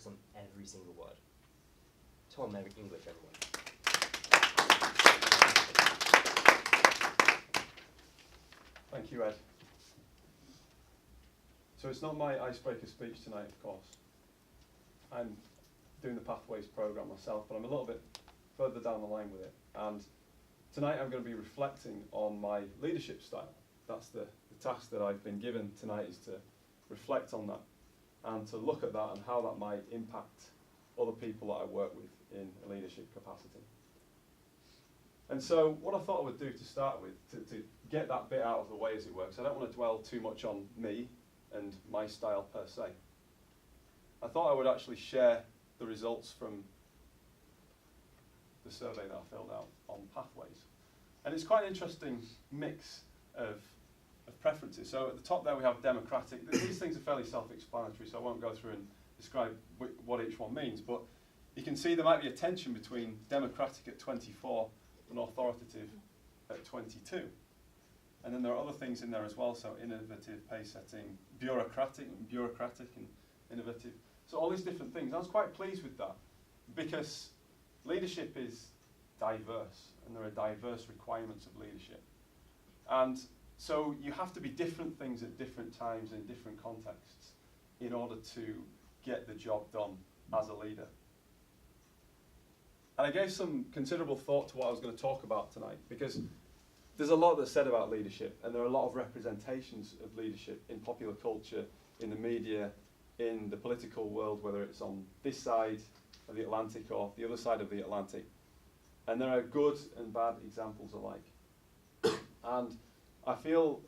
focus on every single word. Tom, English, everyone. Thank you, Ed. So it's not my icebreaker speech tonight, of course. I'm doing the Pathways programme myself, but I'm a little bit further down the line with it. And tonight I'm going to be reflecting on my leadership style. That's the task that I've been given tonight, is to reflect on that and to look at that and how that might impact other people that I work with in a leadership capacity. And so what I thought I would do to start with, to get that bit out of the way as it works, I don't want to dwell too much on me and my style per se. I thought I would actually share the results from the survey that I filled out on Pathways. And it's quite an interesting mix of preferences. So at the top there we have democratic. These things are fairly self-explanatory, so I won't go through and describe what each one means, but you can see there might be a tension between democratic at 24 and authoritative at 22. And then there are other things in there as well, so innovative, pace-setting, bureaucratic and innovative. So all these different things. I was quite pleased with that because leadership is diverse and there are diverse requirements of leadership. And so you have to be different things at different times in different contexts in order to get the job done as a leader. And I gave some considerable thought to what I was going to talk about tonight, because there's a lot that's said about leadership, and there are a lot of representations of leadership in popular culture, in the media, in the political world, whether it's on this side of the Atlantic or the other side of the Atlantic. And there are good and bad examples alike. And I feel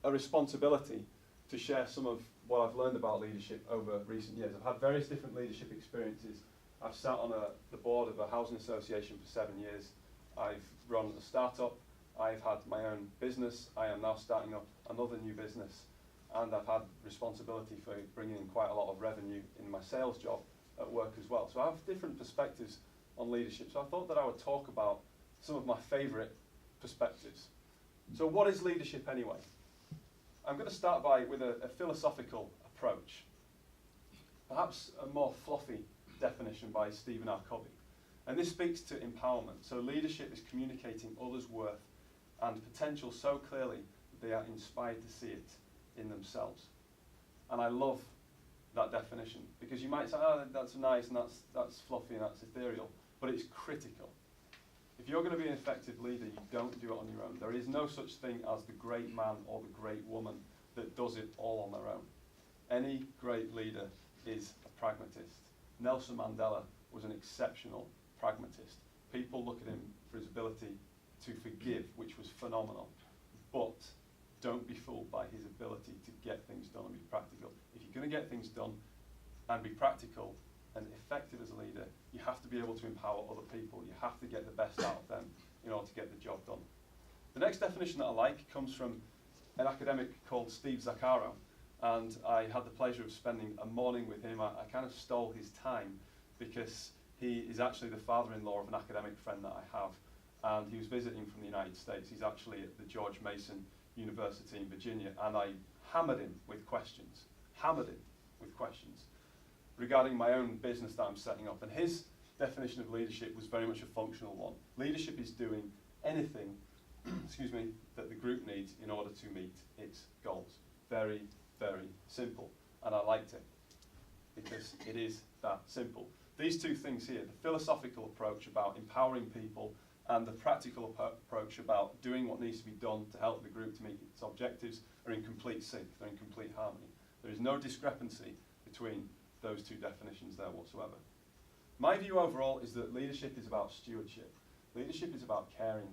a responsibility to share some of what I've learned about leadership over recent years. I've had various different leadership experiences. I've sat on the board of a housing association for 7 years. I've run a startup. I've had my own business. I am now starting up another new business. And I've had responsibility for bringing in quite a lot of revenue in my sales job at work as well. So I have different perspectives on leadership. So I thought that I would talk about some of my favourite perspectives. So what is leadership anyway? I'm going to start with a philosophical approach. Perhaps a more fluffy definition by Stephen R. Covey. And this speaks to empowerment. So leadership is communicating others' worth and potential so clearly that they are inspired to see it in themselves. And I love that definition, because you might say, oh, that's nice and that's fluffy and that's ethereal, but it's critical. If you're going to be an effective leader, you don't do it on your own. There is no such thing as the great man or the great woman that does it all on their own. Any great leader is a pragmatist. Nelson Mandela was an exceptional pragmatist. People look at him for his ability to forgive, which was phenomenal. But don't be fooled by his ability to get things done and be practical. If you're going to get things done and be practical and effective as a leader, you have to be able to empower other people. You have to get the best out of them in order to get the job done. The next definition that I like comes from an academic called Steve Zaccaro. And I had the pleasure of spending a morning with him. I kind of stole his time because he is actually the father-in-law of an academic friend that I have. And he was visiting from the United States. He's actually at the George Mason University in Virginia. And I hammered him with questions regarding my own business that I'm setting up. And his definition of leadership was very much a functional one. Leadership is doing anything that the group needs in order to meet its goals. Very, very simple. And I liked it because it is that simple. These two things here, the philosophical approach about empowering people and the practical approach about doing what needs to be done to help the group to meet its objectives, are in complete sync, they're in complete harmony. There is no discrepancy between those two definitions there whatsoever. My view overall is that leadership is about stewardship. Leadership is about caring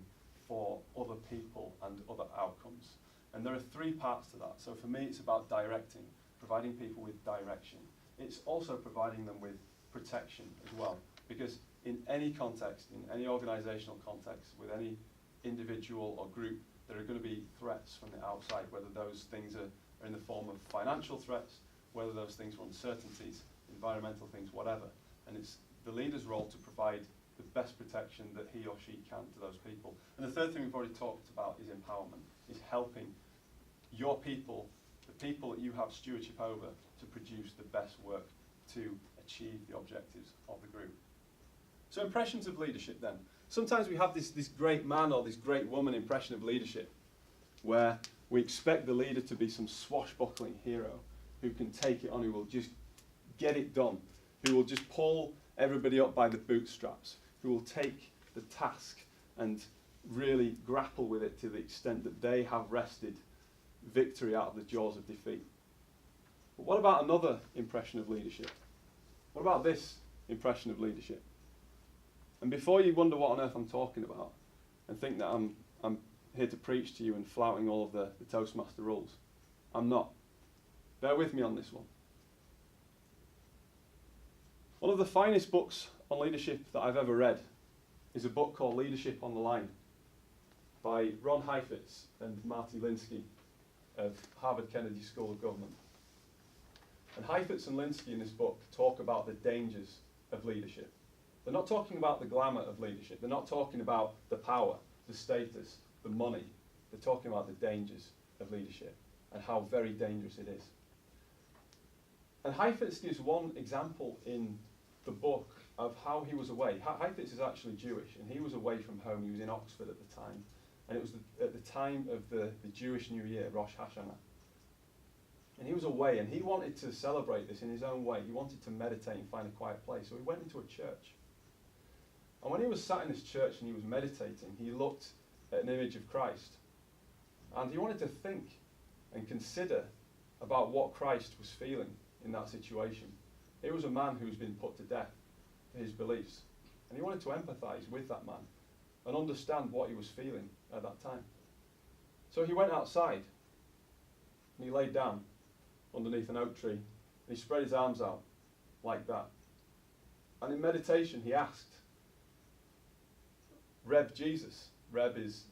for other people and other outcomes. And there are three parts to that. So for me, it's about directing, providing people with direction. It's also providing them with protection as well. Because in any context, in any organizational context, with any individual or group, there are going to be threats from the outside, whether those things are in the form of financial threats, whether those things are uncertainties, environmental things, whatever. And it's the leader's role to provide the best protection that he or she can to those people. And the third thing we've already talked about is empowerment, is helping your people, the people that you have stewardship over, to produce the best work, to achieve the objectives of the group. So impressions of leadership then. Sometimes we have this great man or this great woman impression of leadership where we expect the leader to be some swashbuckling hero who can take it on, who will just get it done, who will just pull everybody up by the bootstraps, who will take the task and really grapple with it to the extent that they have wrested victory out of the jaws of defeat. But what about another impression of leadership? What about this impression of leadership? And before you wonder what on earth I'm talking about and think that I'm here to preach to you and flouting all of the Toastmaster rules, I'm not. Bear with me on this one. One of the finest books on leadership that I've ever read is a book called Leadership on the Line by Ron Heifetz and Marty Linsky of Harvard Kennedy School of Government. And Heifetz and Linsky in this book talk about the dangers of leadership. They're not talking about the glamour of leadership. They're not talking about the power, the status, the money. They're talking about the dangers of leadership and how very dangerous it is. And Heifetz gives one example in the book of how he was away. Heifetz is actually Jewish, and he was away from home. He was in Oxford at the time. And it was at the time of the Jewish New Year, Rosh Hashanah. And he was away, and he wanted to celebrate this in his own way. He wanted to meditate and find a quiet place. So he went into a church. And when he was sat in this church and he was meditating, he looked at an image of Christ. And he wanted to think and consider about what Christ was feeling in that situation. He was a man who's been put to death for his beliefs. And he wanted to empathize with that man and understand what he was feeling at that time. So he went outside and he laid down underneath an oak tree and he spread his arms out like that. And in meditation he asked Reb Jesus, Reb is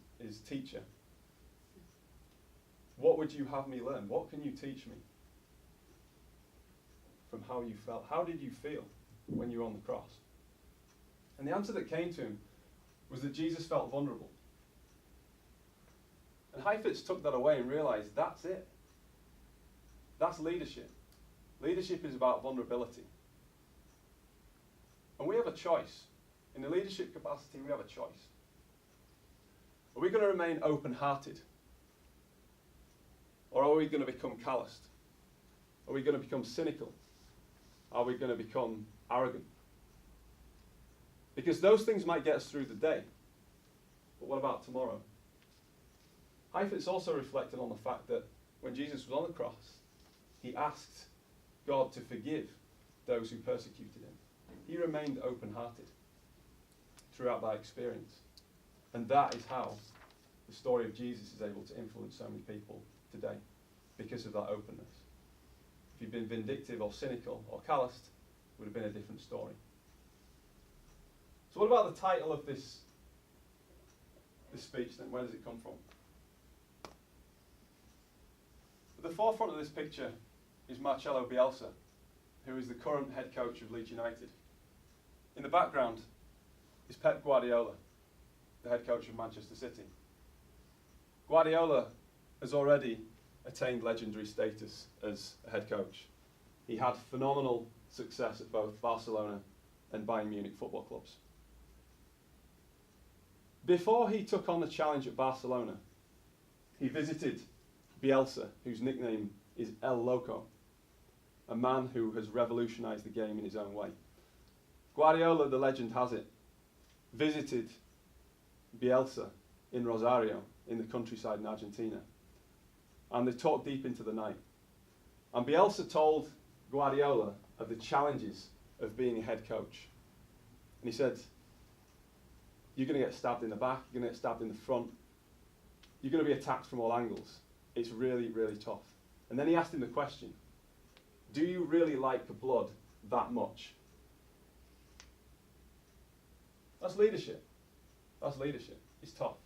teacher, what would you have me learn? What can you teach me from how you felt? How did you feel when you were on the cross? And the answer that came to him was that Jesus felt vulnerable. And Heifetz took that away and realized that's it. That's leadership. Leadership is about vulnerability. And we have a choice. In the leadership capacity, we have a choice. Are we going to remain open-hearted? Or are we going to become calloused? Are we going to become cynical? Are we going to become arrogant? Because those things might get us through the day. But what about tomorrow? Heifetz also reflected on the fact that when Jesus was on the cross, he asked God to forgive those who persecuted him. He remained open-hearted throughout that experience. And that is how the story of Jesus is able to influence so many people today, because of that openness. If he'd been vindictive or cynical or calloused, it would have been a different story. So what about the title of this speech then? Where does it come from? At the forefront of this picture is Marcelo Bielsa, who is the current head coach of Leeds United. In the background is Pep Guardiola, the head coach of Manchester City. Guardiola has already attained legendary status as a head coach. He had phenomenal success at both Barcelona and Bayern Munich football clubs. Before he took on the challenge at Barcelona, he visited Bielsa, whose nickname is El Loco, a man who has revolutionized the game in his own way. Guardiola, the legend has it, visited Bielsa in Rosario, in the countryside in Argentina. And they talked deep into the night. And Bielsa told Guardiola of the challenges of being a head coach. And he said, you're going to get stabbed in the back, you're going to get stabbed in the front, you're going to be attacked from all angles. It's really, really tough. And then he asked him the question, do you really like the blood that much? That's leadership. That's leadership. It's tough.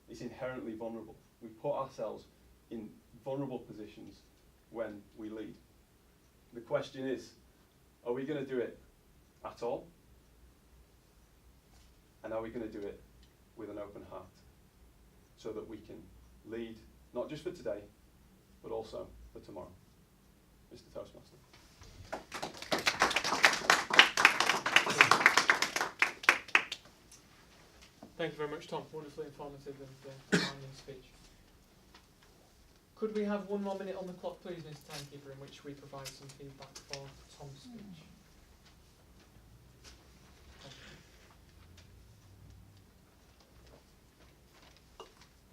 It's inherently vulnerable. We put ourselves in vulnerable positions when we lead. The question is, are we going to do it at all? And are we going to do it with an open heart so that we can lead, not just for today, but also for tomorrow? Mr. Toastmaster. Thank you very much, Tom. Wonderfully informative and enlightening speech. Could we have 1 more minute on the clock, please, Mr. Timekeeper, in which we provide some feedback for Tom's speech? Thank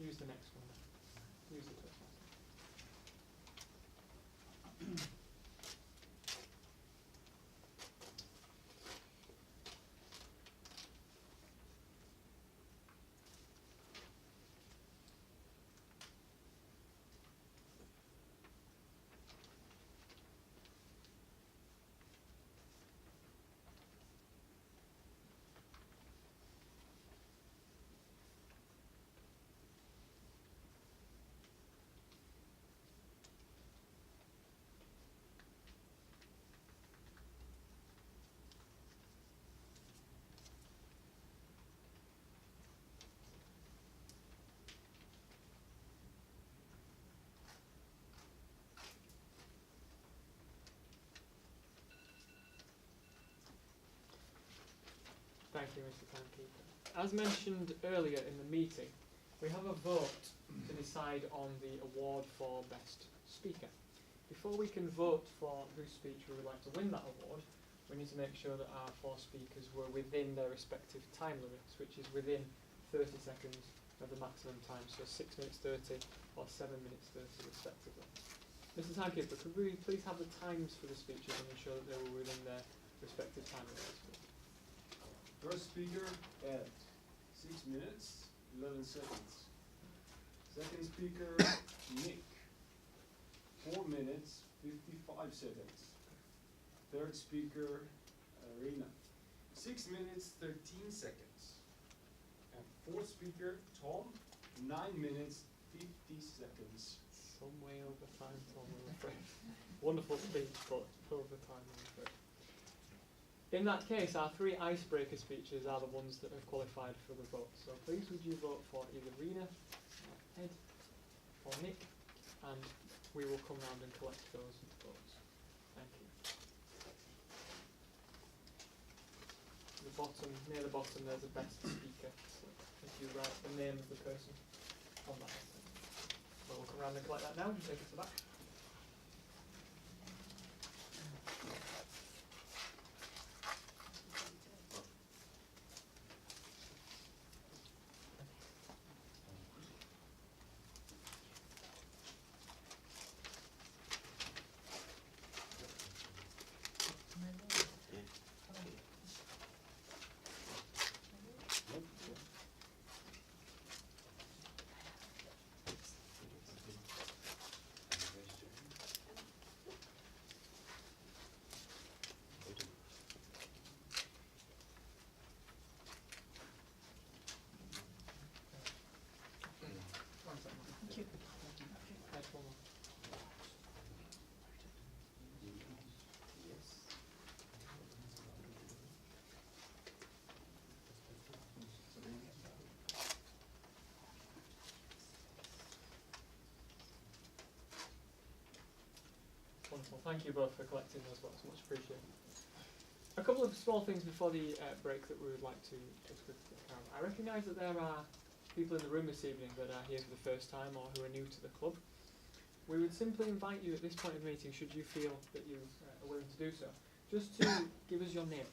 you. Use the next one. Use the first one. Thank you, Mr. Timekeeper. As mentioned earlier in the meeting, we have a vote to decide on the award for Best Speaker. Before we can vote for whose speech we would like to win that award, we need to make sure that our 4 speakers were within their respective time limits, which is within 30 seconds of the maximum time, so 6 minutes 30 or 7 minutes 30 respectively. Mr. Timekeeper, could we please have the times for the speeches and ensure that they were within their respective time limits? First speaker at 6 minutes, 11 seconds. Second speaker, Nick, 4 minutes, 55 seconds. Third speaker, Rina, 6 minutes, 13 seconds. And fourth speaker, Tom, 9 minutes, 50 seconds. Some way over time, Tom, I'm afraid. Wonderful speech, but over time, I'm afraid. In that case, our 3 icebreaker speeches are the ones that have qualified for the vote. So please would you vote for either Rina, Ed, or Nick, and we will come round and collect those votes. Thank you. The bottom, near the bottom, there's a best speaker. So if you write the name of the person on that. So we'll come round and collect that now and take it to back. Wonderful. Thank you both for collecting those votes. Much appreciated. A couple of small things before the break that we would like to discuss. I recognise that there are people in the room this evening that are here for the first time or who are new to the club. We would simply invite you at this point of the meeting, should you feel that you are willing to do so, just to give us your name.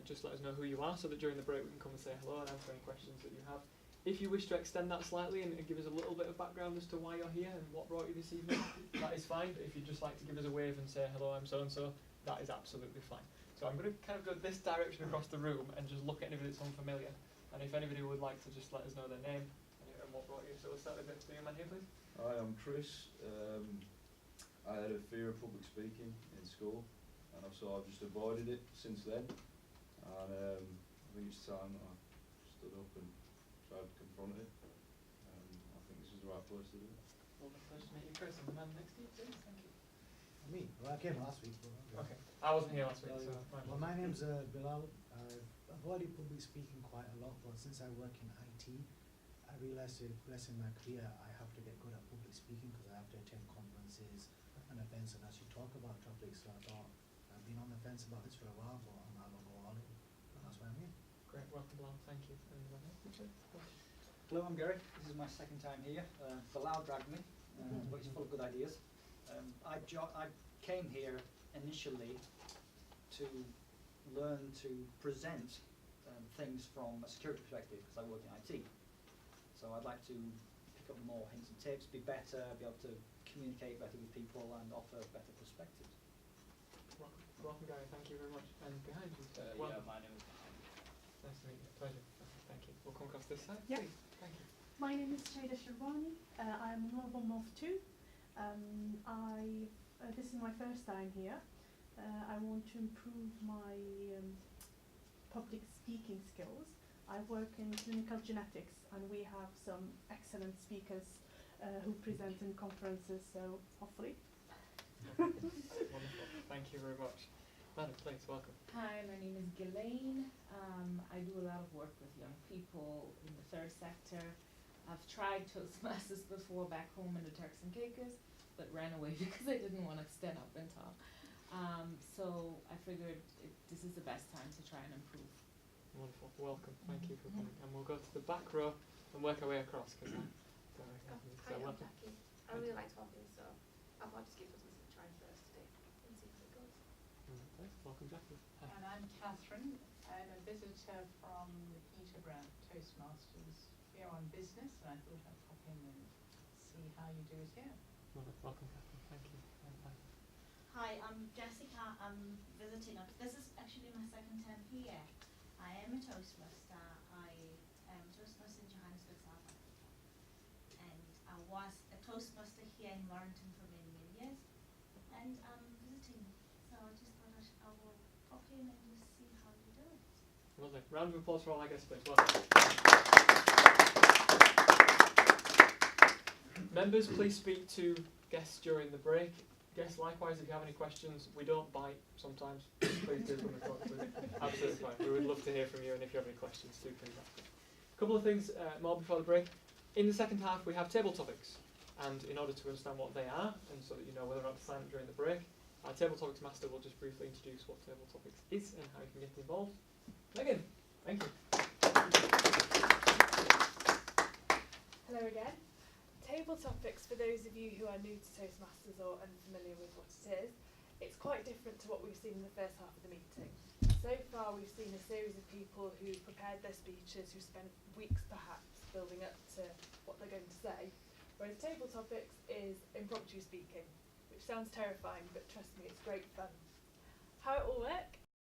Just let us know who you are so that during the break we can come and say hello and answer any questions that you have. If you wish to extend that slightly and give us a little bit of background as to why you're here and what brought you this evening, that is fine. But if you'd just like to give us a wave and say, hello, I'm so-and-so, that is absolutely fine. So I'm going to kind of go this direction across the room and just look at anybody that's unfamiliar. And if anybody would like to just let us know their name and what brought you. So we'll start with the young man here, please. Hi, I'm Chris. I had a fear of public speaking in school, and I've just avoided it since then. And I think it's time that I stood up and tried to confront it. I think this is the right place to do it. Well, the pleasure to meet you, Chris, and the man next to you, please. Thank you. Me? Well, I came last week. But Okay, I wasn't here last week, so Well, my name's Bilal. I've avoided public speaking quite a lot, but since I work in IT, I realised that progressing my career, I have to get good at public speaking because I have to attend conferences and events and actually talk about topics. So I thought I've been on the fence about this for a while, but I'm going to go all in. And that's why I'm here. Great, welcome Bilal, thank you. And Richard? Hello, I'm Gary. This is my second time here. Bilal dragged me, but he's full of good ideas. I came here initially to learn to present things from a security perspective because I work in IT. So I'd like to pick up more hints and tips, be better, be able to communicate better with people and offer better perspectives. Welcome Gary, thank you very much. And behind you? My name is Mohammed. Nice to meet you, pleasure. Thank you. We'll come across this side, Yeah. please. Thank you. My name is Shaida Sherwani. I'm Honourable MOV 2. This is my first time here. I want to improve my public speaking skills. I work in clinical genetics and we have some excellent speakers who present in conferences, so hopefully. Wonderful, thank you very much. Madam, please, welcome. Hi, my name is Ghislaine. I do a lot of work with young people in the third sector. I've tried Toastmasters before back home in the Turks and Caicos, but ran away because I didn't want to stand up and talk. So I figured this is the best time to try and improve. Wonderful, welcome, thank you for coming. And we'll go to the back row and work our way across because I don't recognize you. So Hi, I'm welcome. Jackie. I really like talking, so I thought I'd just give this a try first today and see how it goes. Thanks, welcome Jackie. Hi. And I'm Catherine. I'm a visitor from the Peterborough Toastmasters here on business, and I thought I'd pop in and see how you do it here. Welcome Catherine, thank you. Hi, I'm Jessica. I'm visiting. This is actually my second time here. I am a Toastmaster. I am a Toastmaster in Johannesburg, South Africa. And I was a Toastmaster here in Warrington for many, many years. And I'm visiting. So I just thought I will pop in and just see how you do it. Lovely. Round of applause for all our guests, please. Welcome. Members, please speak to guests during the break. Guests, likewise, if you have any questions, we don't bite sometimes. Please do come and talk to us. Absolutely fine. We would love to hear from you, and if you have any questions, do please ask us. A couple of things more before the break. In the second half, we have table topics, and in order to understand what they are, and so that you know whether or not to sign up during the break, our table topics master will just briefly introduce what table topics is and how you can get involved. Megan, thank you. Hello again. Table topics, for those of you who are new to Toastmasters or unfamiliar with what it is, it's quite different to what we've seen in the first half of the meeting. So far we've seen a series of people who prepared their speeches, who spent weeks perhaps building up to what they're going to say, whereas table topics is impromptu speaking, which sounds terrifying, but trust me, it's great fun. How it all